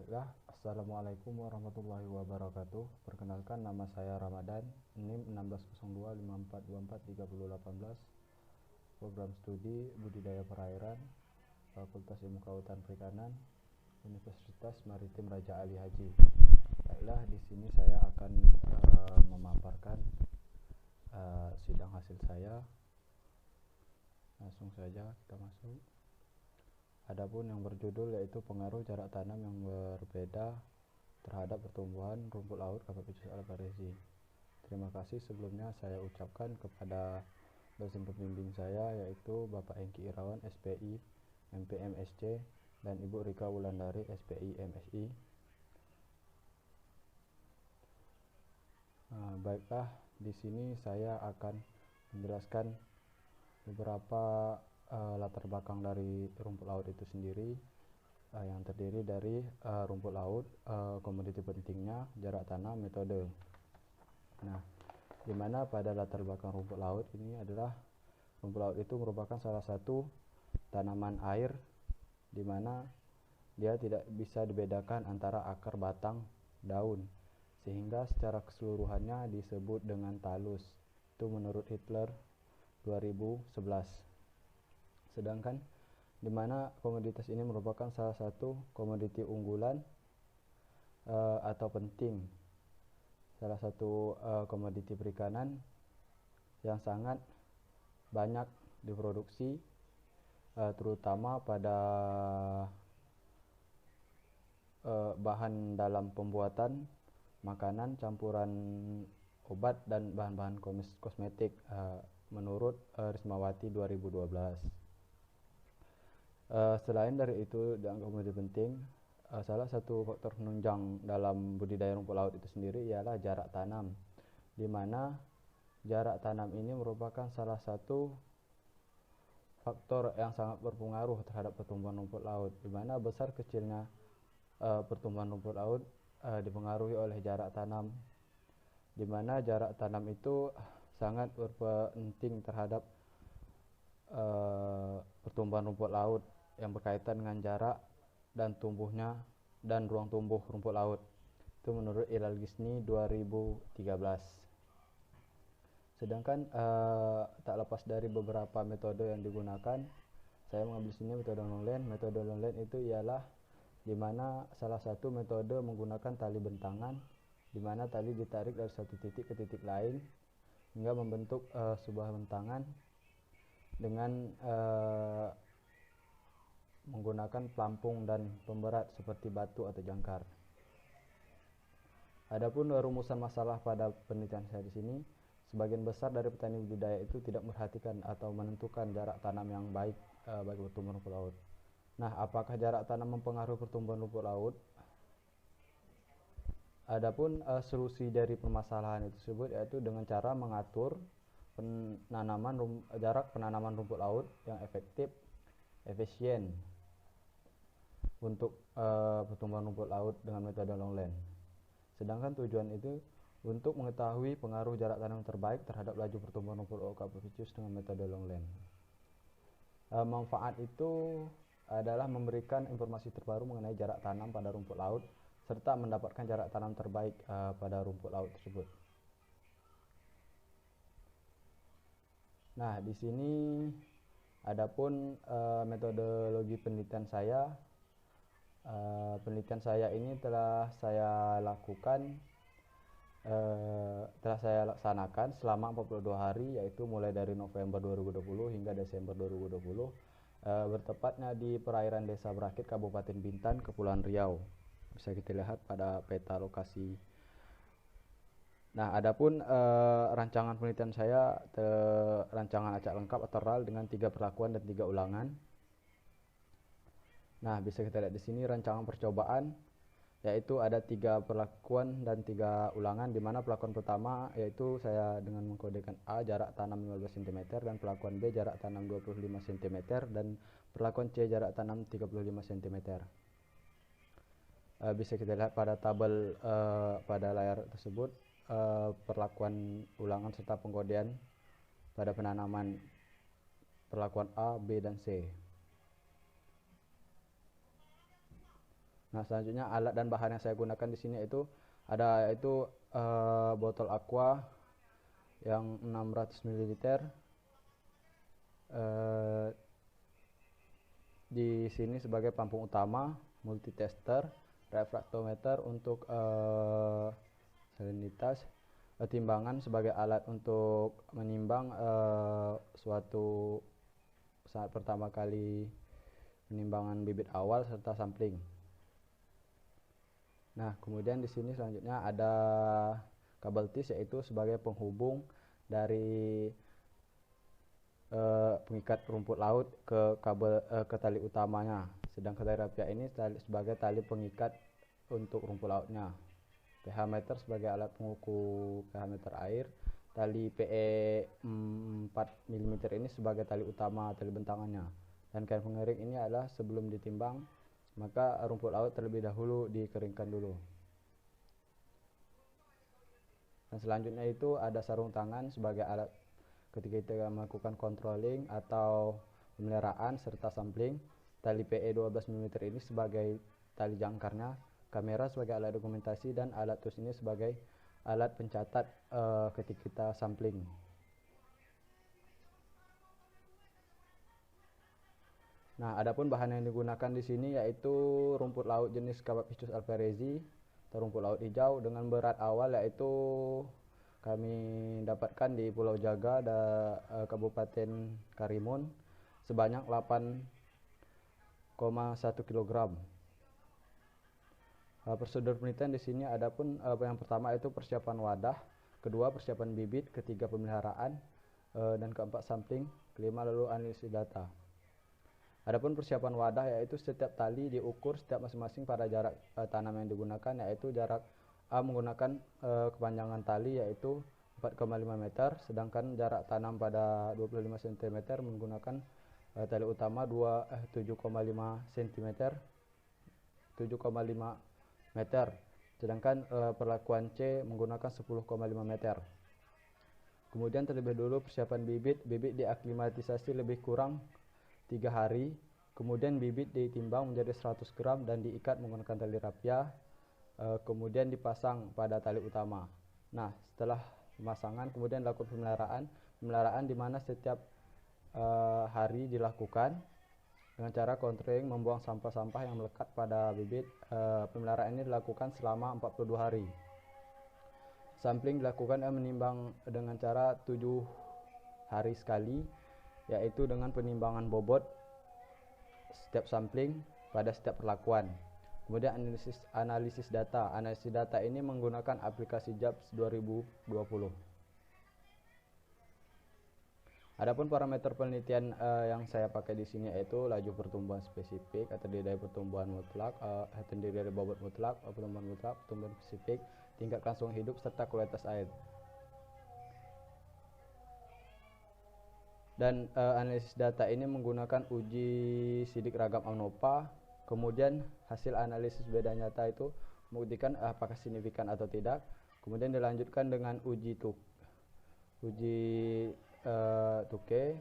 Baiklah, Assalamualaikum warahmatullahi wabarakatuh. Perkenalkan, nama saya Ramadan, NIM 160254243018, Program Studi Budidaya Perairan, Fakultas Ilmu Kelautan Perikanan, Universitas Maritim Raja Ali Haji. Baiklah, di sini saya akan memaparkan sidang hasil saya. Langsung saja kita masuk. Adapun yang berjudul yaitu pengaruh jarak tanam yang berbeda terhadap pertumbuhan rumput laut Capopicus alvarezi. Terima kasih sebelumnya saya ucapkan kepada dosen pembimbing saya yaitu Bapak Hengki Irawan SPI MPMSC dan Ibu Rika Wulandari SPI MSI. Baiklah, di sini saya akan menjelaskan beberapa latar belakang dari rumput laut itu sendiri, yang terdiri dari rumput laut, komoditi pentingnya, jarak tanam, metode. Nah, di mana pada latar belakang rumput laut ini adalah rumput laut itu merupakan salah satu tanaman air di mana dia tidak bisa dibedakan antara akar, batang, daun, sehingga secara keseluruhannya disebut dengan talus. Itu menurut Hitler 2011. Sedangkan di mana komoditas ini merupakan salah satu komoditi unggulan atau penting, salah satu komoditi perikanan yang sangat banyak diproduksi, terutama pada bahan dalam pembuatan makanan, campuran obat dan bahan-bahan kosmetik, menurut Rismawati 2012. Selain dari itu, dianggap menjadi penting, salah satu faktor penunjang dalam budidaya rumput laut itu sendiri ialah jarak tanam, di mana jarak tanam ini merupakan salah satu faktor yang sangat berpengaruh terhadap pertumbuhan rumput laut, di mana besar kecilnya pertumbuhan rumput laut dipengaruhi oleh jarak tanam, di mana jarak tanam itu sangat berpenting terhadap pertumbuhan rumput laut yang berkaitan dengan jarak dan tumbuhnya dan ruang tumbuh rumput laut. Itu menurut Ilal Gisni 2013. Sedangkan tak lepas dari beberapa metode yang digunakan, saya mengambil sini metode longland. Metode longland itu ialah di mana salah satu metode menggunakan tali bentangan, di mana tali ditarik dari satu titik ke titik lain hingga membentuk sebuah bentangan dengan menggunakan pelampung dan pemberat seperti batu atau jangkar. Adapun rumusan masalah pada penelitian saya di sini, sebagian besar dari petani budidaya itu tidak memperhatikan atau menentukan jarak tanam yang baik bagi pertumbuhan rumput laut. Nah, apakah jarak tanam mempengaruhi pertumbuhan rumput laut? Adapun solusi dari permasalahan tersebut yaitu dengan cara mengatur jarak penanaman rumput laut yang efektif, efisien untuk pertumbuhan rumput laut dengan metode longland. Sedangkan tujuan itu untuk mengetahui pengaruh jarak tanam terbaik terhadap laju pertumbuhan rumput laut Capopicus dengan metode longland. Manfaat itu adalah memberikan informasi terbaru mengenai jarak tanam pada rumput laut serta mendapatkan jarak tanam terbaik pada rumput laut tersebut. Nah, di sini adapun metodologi penelitian saya. Penelitian saya ini telah saya laksanakan selama 42 hari, yaitu mulai dari November 2020 hingga Desember 2020, bertepatnya di perairan Desa Berakit, Kabupaten Bintan, Kepulauan Riau. Bisa kita lihat pada peta lokasi. Nah, adapun rancangan penelitian saya, rancangan acak lengkap atau RAL dengan 3 perlakuan dan 3 ulangan. Nah, bisa kita lihat di sini rancangan percobaan, yaitu ada 3 perlakuan dan 3 ulangan, di mana perlakuan pertama yaitu saya dengan mengkodekan A jarak tanam 15 cm, dan perlakuan B jarak tanam 25 cm, dan perlakuan C jarak tanam 35 cm. Bisa kita lihat pada tabel pada layar tersebut perlakuan ulangan serta pengkodean pada penanaman perlakuan A, B, dan C. Nah, selanjutnya alat dan bahan yang saya gunakan di sini itu ada botol aqua yang 600 ml. Di sini sebagai pelampung utama, multitester, refraktometer untuk salinitas, timbangan sebagai alat untuk menimbang suatu saat pertama kali penimbangan bibit awal serta sampling. Nah, kemudian di sini selanjutnya ada kabel tis, yaitu sebagai penghubung dari pengikat rumput laut ke tali utamanya. Sedangkan tali rapia ini sebagai tali pengikat untuk rumput lautnya. pH meter sebagai alat pengukur pH meter air. Tali PE 4 mm ini sebagai tali utama, tali bentangannya. Dan kain pengering ini adalah sebelum ditimbang, maka rumput laut terlebih dahulu dikeringkan dulu. Dan selanjutnya itu ada sarung tangan sebagai alat ketika kita melakukan controlling atau pemeliharaan serta sampling. Tali PE 12 mm ini sebagai tali jangkarnya. Kamera sebagai alat dokumentasi, dan alat tus ini sebagai alat pencatat ketika kita sampling. Nah, adapun bahan yang digunakan di sini yaitu rumput laut jenis Cavapiscus alvarezi atau rumput laut hijau dengan berat awal yaitu kami dapatkan di Pulau Jaga, Kabupaten Karimun, sebanyak 8,1 kg. Prosedur penelitian di sini adapun yang pertama itu persiapan wadah, kedua persiapan bibit, ketiga pemeliharaan, dan keempat sampling, kelima lalu analisis data. Adapun persiapan wadah yaitu setiap tali diukur setiap masing-masing pada jarak tanam yang digunakan, yaitu jarak A menggunakan kepanjangan tali yaitu 4,5 meter, sedangkan jarak tanam pada 25 cm menggunakan tali utama 7,5 cm 7,5 meter, sedangkan perlakuan C menggunakan 10,5 meter. Kemudian terlebih dulu persiapan bibit diaklimatisasi lebih kurang 3 hari, kemudian bibit ditimbang menjadi 100 gram dan diikat menggunakan tali rapia, kemudian dipasang pada tali utama. Nah, setelah pemasangan kemudian dilakukan pemeliharaan di mana setiap hari dilakukan dengan cara controlling, membuang sampah-sampah yang melekat pada bibit. Pemeliharaan ini dilakukan selama 42 hari. Sampling dilakukan menimbang dengan cara 7 hari sekali, yaitu dengan penimbangan bobot setiap sampling pada setiap perlakuan. Kemudian analisis data. Analisis data ini menggunakan aplikasi JABS 2020. Adapun parameter penelitian yang saya pakai di sini yaitu laju pertumbuhan spesifik atau terdiri dari pertumbuhan mutlak, terdiri dari bobot mutlak, pertumbuhan mutlak, pertumbuhan spesifik, tingkat kelangsungan hidup serta kualitas air. Dan analisis data ini menggunakan uji sidik ragam ANOVA. Kemudian hasil analisis beda nyata itu membuktikan apakah signifikan atau tidak. Kemudian dilanjutkan dengan uji Tukey.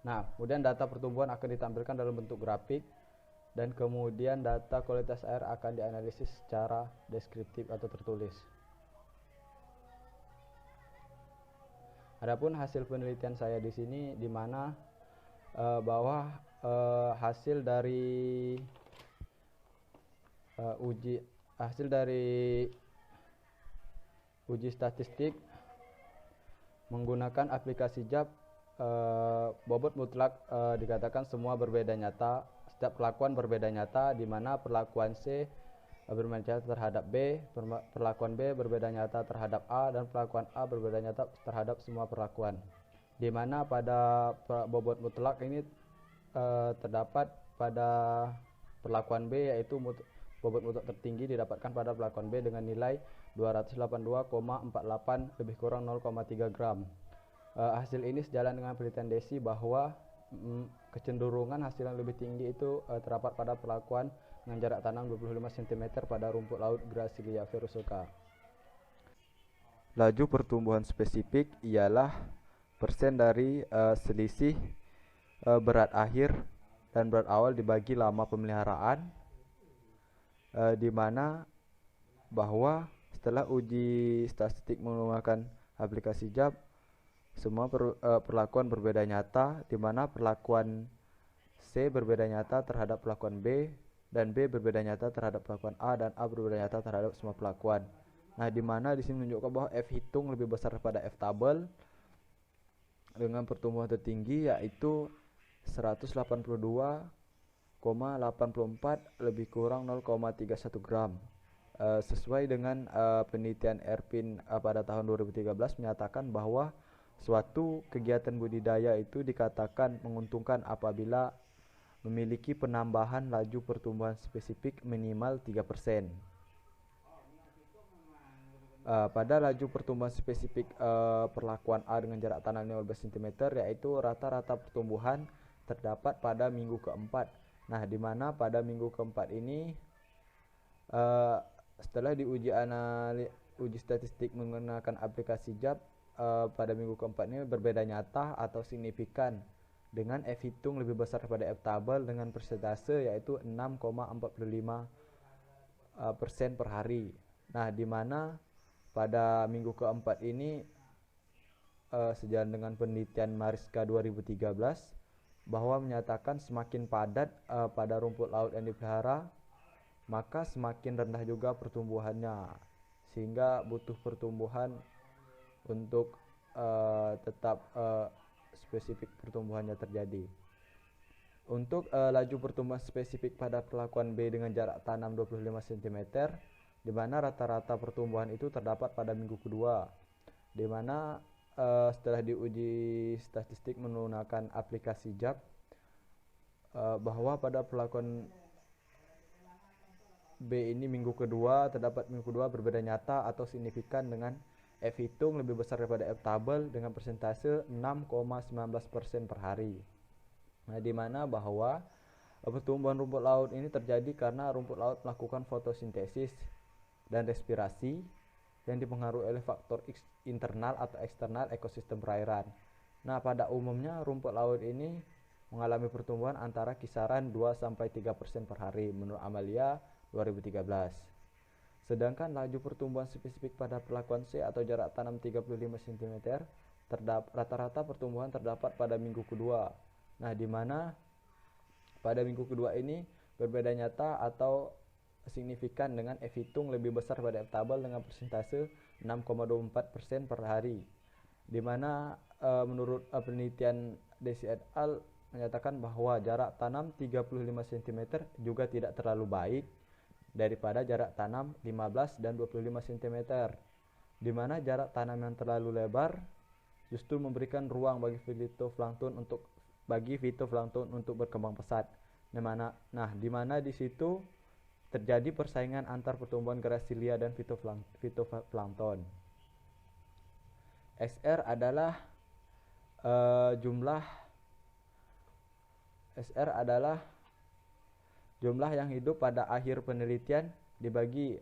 Nah, kemudian data pertumbuhan akan ditampilkan dalam bentuk grafik, dan kemudian data kualitas air akan dianalisis secara deskriptif atau tertulis. Adapun hasil penelitian saya di sini di mana bahwa hasil dari uji statistik menggunakan aplikasi JABS, bobot mutlak dikatakan semua berbeda nyata, setiap perlakuan berbeda nyata, di mana perlakuan C berbeda nyata terhadap B, perlakuan B berbeda nyata terhadap A, dan perlakuan A berbeda nyata terhadap semua perlakuan. Di mana pada bobot mutlak ini terdapat pada perlakuan B, yaitu bobot mutlak tertinggi didapatkan pada perlakuan B dengan nilai 282,48 lebih kurang 0,3 gram. Hasil ini sejalan dengan penelitian Desi bahwa kecenderungan hasil yang lebih tinggi itu terdapat pada perlakuan dengan jarak tanam 25 cm pada rumput laut Gracilea verrucosa. Laju pertumbuhan spesifik ialah persen dari selisih berat akhir dan berat awal dibagi lama pemeliharaan. di mana bahwa setelah uji statistik menggunakan aplikasi JAP, semua perlakuan berbeda nyata, di mana perlakuan C berbeda nyata terhadap perlakuan B, dan B berbeda nyata terhadap perlakuan A, dan A berbeda nyata terhadap semua perlakuan. Nah, di mana di sini menunjukkan bahwa F hitung lebih besar daripada F tabel dengan pertumbuhan tertinggi yaitu 182,84 lebih kurang 0,31 gram. Sesuai dengan penelitian Erpin pada tahun 2013 menyatakan bahwa suatu kegiatan budidaya itu dikatakan menguntungkan apabila memiliki penambahan laju pertumbuhan spesifik minimal 3%. Pada laju pertumbuhan spesifik perlakuan A dengan jarak tanam 15 cm yaitu rata-rata pertumbuhan terdapat pada minggu keempat. Nah, di mana pada minggu keempat ini setelah diuji statistik menggunakan aplikasi JAP, pada minggu keempat ini berbeda nyata atau signifikan dengan F hitung lebih besar daripada F tabel dengan persentase yaitu 6,45% per hari. Nah, di mana pada minggu keempat ini sejalan dengan penelitian Mariska 2013 bahwa menyatakan semakin padat pada rumput laut yang dipelihara, maka semakin rendah juga pertumbuhannya, sehingga butuh pertumbuhan untuk tetap spesifik pertumbuhannya terjadi. Untuk laju pertumbuhan spesifik pada perlakuan B dengan jarak tanam 25 cm, di mana rata-rata pertumbuhan itu terdapat pada minggu kedua, di mana setelah diuji statistik menggunakan aplikasi JAP, bahwa pada perlakuan B ini minggu kedua berbeda nyata atau signifikan dengan F hitung lebih besar daripada F tabel dengan persentase 6,19% per hari. Nah, di mana bahwa pertumbuhan rumput laut ini terjadi karena rumput laut melakukan fotosintesis dan respirasi yang dipengaruhi oleh faktor internal atau eksternal ekosistem perairan. Nah, pada umumnya rumput laut ini mengalami pertumbuhan antara kisaran 2-3% per hari menurut Amalia 2013. Sedangkan laju pertumbuhan spesifik pada perlakuan C atau jarak tanam 35 cm, rata-rata pertumbuhan terdapat pada minggu kedua. Nah, di mana pada minggu kedua ini berbeda nyata atau signifikan dengan F hitung lebih besar pada F tabel dengan persentase 6,24% per hari. Di mana menurut penelitian Desi et al. Menyatakan bahwa jarak tanam 35 cm juga tidak terlalu baik daripada jarak tanam 15 dan 25 cm, di mana jarak tanam yang terlalu lebar justru memberikan ruang bagi fitoplankton untuk berkembang pesat. Di mana di situ terjadi persaingan antar pertumbuhan grasilia dan fitoplankton. SR adalah jumlah yang hidup pada akhir penelitian dibagi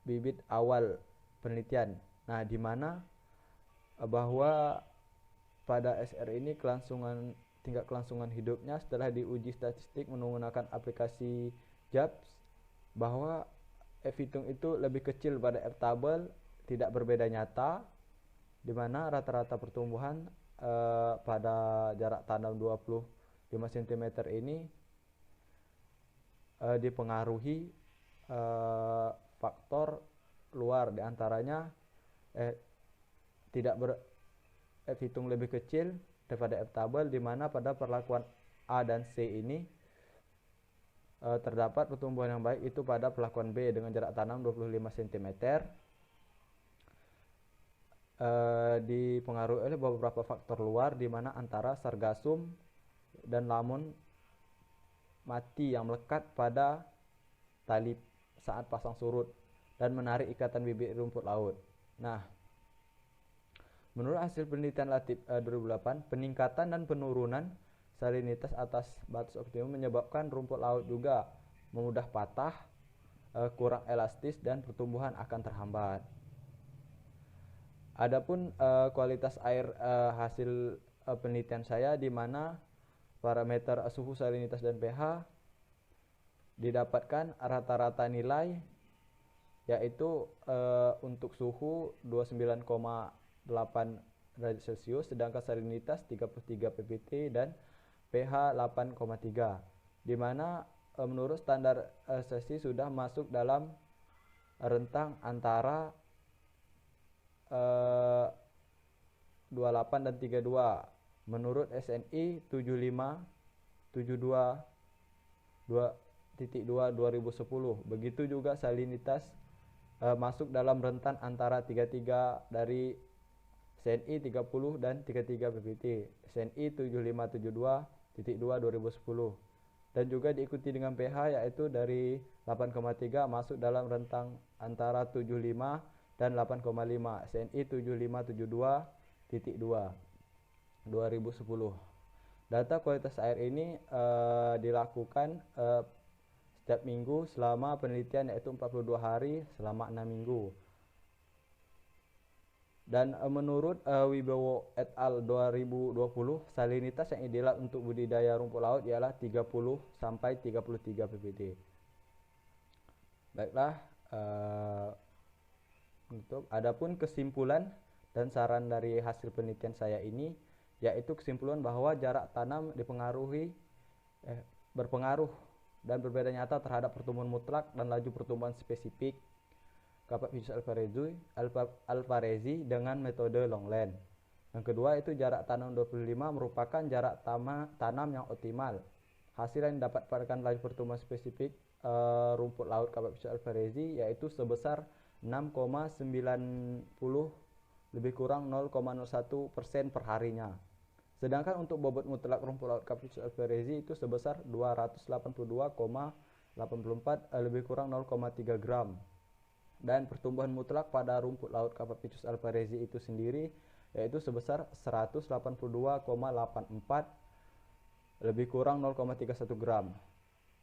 bibit awal penelitian. Nah, di mana bahwa pada SR ini tingkat kelangsungan hidupnya setelah diuji statistik menggunakan aplikasi JAPS, bahwa F hitung itu lebih kecil pada F tabel, tidak berbeda nyata, di mana rata-rata pertumbuhan pada jarak tanam 25 cm ini dipengaruhi faktor luar, diantaranya F hitung lebih kecil daripada F tabel, di mana pada perlakuan A dan C ini terdapat pertumbuhan yang baik itu pada perlakuan B dengan jarak tanam 25 cm, dipengaruhi oleh beberapa faktor luar, di mana antara sargasum dan lamun mati yang melekat pada tali saat pasang surut dan menarik ikatan bibit rumput laut. Nah, menurut hasil penelitian Latif 2008, peningkatan dan penurunan salinitas atas batas optimum menyebabkan rumput laut juga memudah patah, kurang elastis, dan pertumbuhan akan terhambat. Adapun kualitas air hasil penelitian saya, di mana parameter suhu, salinitas, dan pH didapatkan rata-rata nilai yaitu untuk suhu 29,8 derajat Celcius, sedangkan salinitas 33 ppt dan pH 8,3, di mana menurut standar SSI sudah masuk dalam rentang antara 28 dan 32. Menurut SNI 7572.2.2010. Begitu juga salinitas masuk dalam rentan antara 33 dari SNI 30 dan 33 ppt, SNI 7572.2 2010, dan juga diikuti dengan pH yaitu dari 8,3 masuk dalam rentang antara 75 dan 8,5, SNI 7572.2 2010. Data kualitas air ini dilakukan setiap minggu selama penelitian yaitu 42 hari selama 6 minggu. Dan menurut Wibowo et al 2020, salinitas yang ideal untuk budidaya rumput laut ialah 30 sampai 33 ppt. Baiklah, adapun kesimpulan dan saran dari hasil penelitian saya ini, yaitu kesimpulan bahwa jarak tanam berpengaruh dan berbeda nyata terhadap pertumbuhan mutlak dan laju pertumbuhan spesifik Capapicus alvarezi dengan metode longland. Yang kedua itu jarak tanam 25 merupakan jarak tanam yang optimal. Hasil yang didapatkan laju pertumbuhan spesifik rumput laut Capapicus alvarezi yaitu sebesar 6,90 lebih kurang 0,01% per harinya. Sedangkan untuk bobot mutlak rumput laut Capapicus alvarezi itu sebesar 282,84 lebih kurang 0,3 gram. Dan pertumbuhan mutlak pada rumput laut Capapicus alvarezi itu sendiri yaitu sebesar 182,84 lebih kurang 0,31 gram.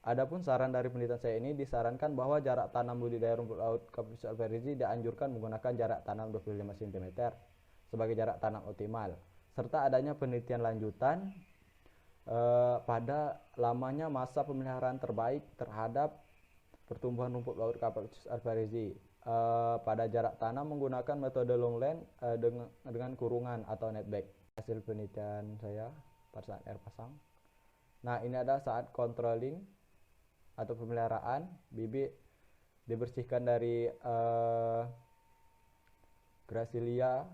Adapun saran dari penelitian saya ini disarankan bahwa jarak tanam budidaya rumput laut Capapicus alvarezi dianjurkan menggunakan jarak tanam 25 cm sebagai jarak tanam optimal, serta adanya penelitian lanjutan pada lamanya masa pemeliharaan terbaik terhadap pertumbuhan rumput laut Capapicus alvarezi pada jarak tanam menggunakan metode longland dengan kurungan atau netback. Hasil penelitian saya pada saat air pasang. Nah, ini adalah saat controlling atau pemeliharaan. Bibit dibersihkan dari Gracillia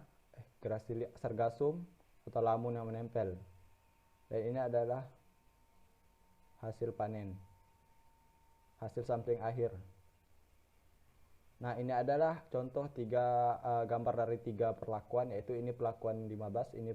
sargassum atau lamun yang menempel. Dan ini adalah hasil panen, hasil sampling akhir. Nah, ini adalah contoh gambar dari 3 perlakuan, yaitu ini perlakuan 15, ini